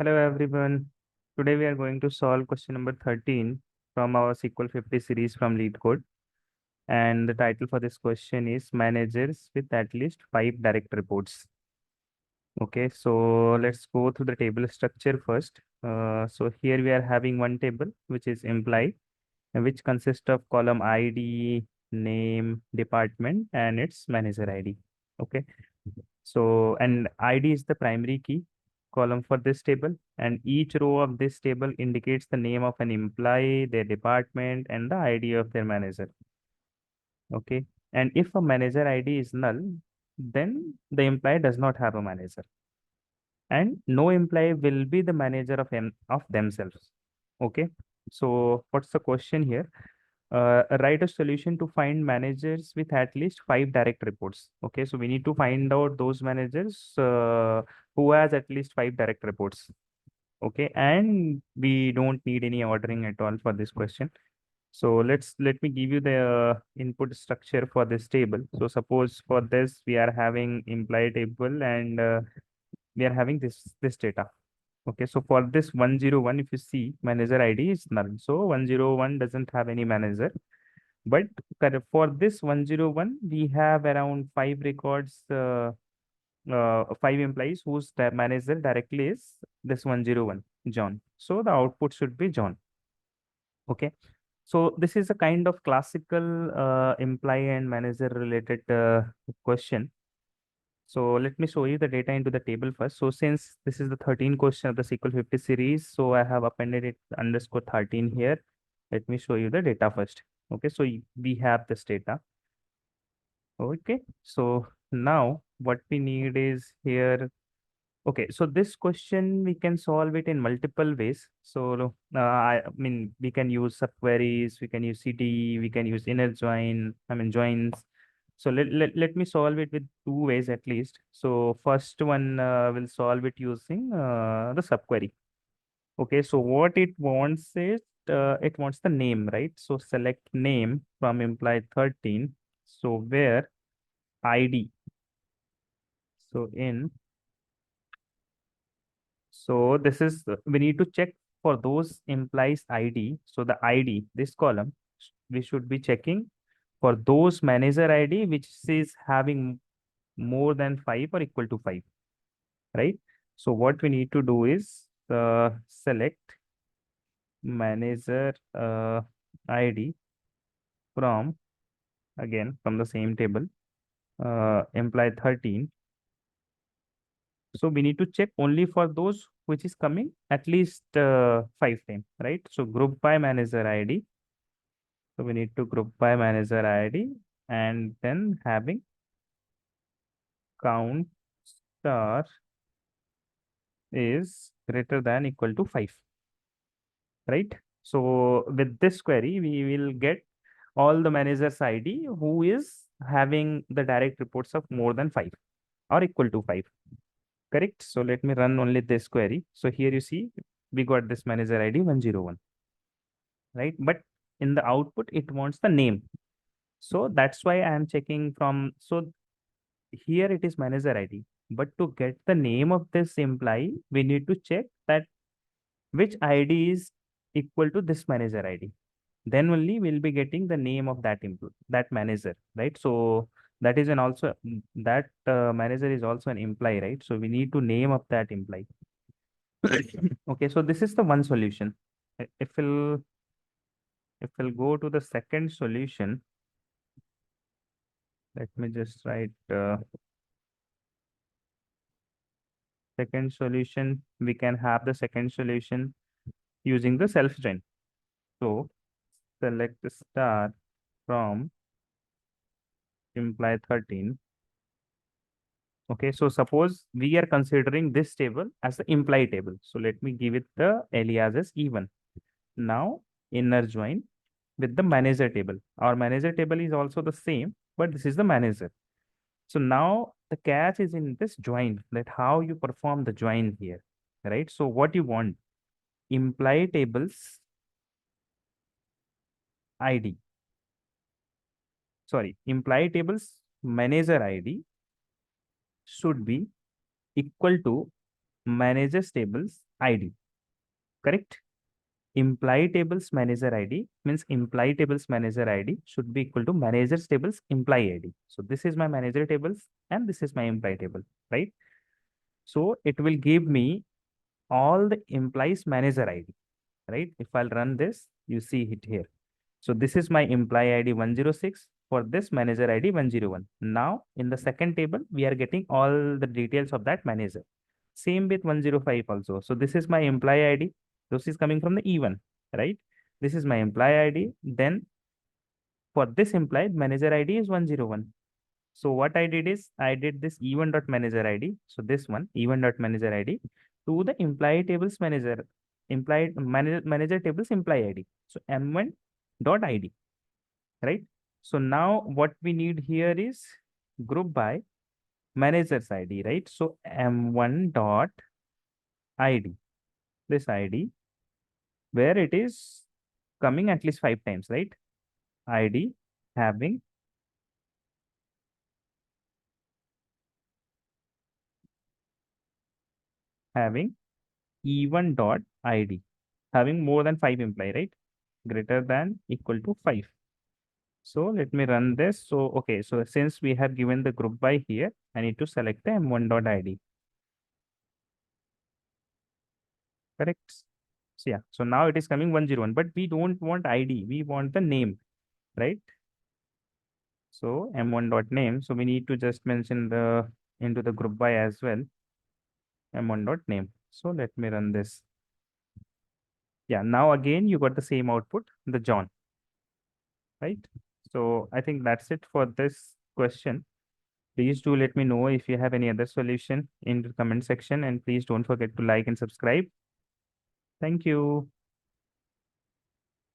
Hello everyone. Today we are going to solve question number 13 from our SQL 50 series from Leetcode. And the title for this question is Managers with at least 5 direct reports. Okay, so let's go through the table structure first. So here we are having one table which is employee, which consists of column ID, name, department, and its manager ID. Okay, so and ID is the primary key column for this table, and each row of this table indicates the name of an employee, their department, and the ID of their manager. Okay, and if a manager ID is null, then the employee does not have a manager, and no employee will be the manager of themselves. Okay, so what's the question here? Write a solution to find managers with at least 5 direct reports. Okay, so we need to find out those managers who has at least 5 direct reports. Okay, and we don't need any ordering at all for this question. So let me give you the input structure for this table. So suppose for this we are having employee table, and we are having this data. Okay, so for this 101, if you see, manager ID is null. So 101 doesn't have any manager. But for this 101, we have around 5 records, 5 employees whose manager directly is this 101, John. So the output should be John. Okay. So this is a kind of classical employee and manager related question. So let me show you the data into the table first. So since this is the 13 question of the SQL 50 series, so I have appended it underscore 13 here. Let me show you the data first. Okay, so we have this data. Okay, so now what we need is here. Okay, so this question we can solve it in multiple ways. So I mean we can use subqueries, we can use CTE, we can use inner join, joins. So let me solve it with 2 ways at least. So first one will solve it using the subquery. Okay, so what it wants is it wants the name, right? So select name from implied 13. So where ID. So this is, we need to check for those implies ID. So the ID, this column, we should be checking for those manager ID, which is having more than 5 or equal to 5, right? So what we need to do is select manager ID from, again, from the same table, imply 13. So we need to check only for those which is coming at least 5 times, right? So group by manager ID. So we need to group by manager ID, and then having count star is greater than equal to 5, right? So with this query, we will get all the managers ID who is having the direct reports of more than 5 or equal to 5. Correct. So let me run only this query. So here you see we got this manager ID 101, right? But in the output, it wants the name. So that's why I am checking from, so here it is manager ID. But to get the name of this employee, we need to check that which ID is equal to this manager ID. Then only we'll be getting the name of that employee, that manager, right? So that is an also that manager is also an employee, right? So we need to name of that employee. Okay, so this is the one solution. If we'll go to the second solution, let me just write second solution. We can have the second solution using the self join. So select the star from imply 13. Okay, so suppose we are considering this table as the imply table. So let me give it the alias as even. Now inner join with the manager table. Our manager table is also the same, but this is the manager. So now the catch is in this join, that how you perform the join here, right? So what you want, imply tables ID, sorry, imply tables manager ID should be equal to managers tables ID, correct? Imply tables manager ID means imply tables manager ID should be equal to managers tables imply ID. So this is my manager tables and this is my imply table, right? So it will give me all the implies manager ID, right? If I'll run this, you see it here. So this is my imply ID 106 for this manager ID 101. Now in the second table, we are getting all the details of that manager. Same with 105 also. So this is my imply ID. This is coming from the E1, right? This is my imply ID. Then for this implied manager ID is 101. So what I did is I did this E1.manager ID. So this one E1.manager ID to the implied tables manager, implied manager tables imply ID. So M1.id, right? So now what we need here is group by manager's ID, right? So M1.id, this ID where it is coming at least 5 times, right? ID having having E1.id having more than 5 imply, right? Greater than equal to 5. So let me run this. So, okay. So since we have given the group by here, I need to select the M1.id. Correct. So yeah. So now it is coming 101, but we don't want ID. We want the name, right? So M1.name. So we need to just mention the into the group by as well. M1.name. So let me run this. Yeah. Now again, you got the same output, the John, right? So I think that's it for this question. Please do let me know if you have any other solution in the comment section, and please don't forget to like and subscribe. Thank you.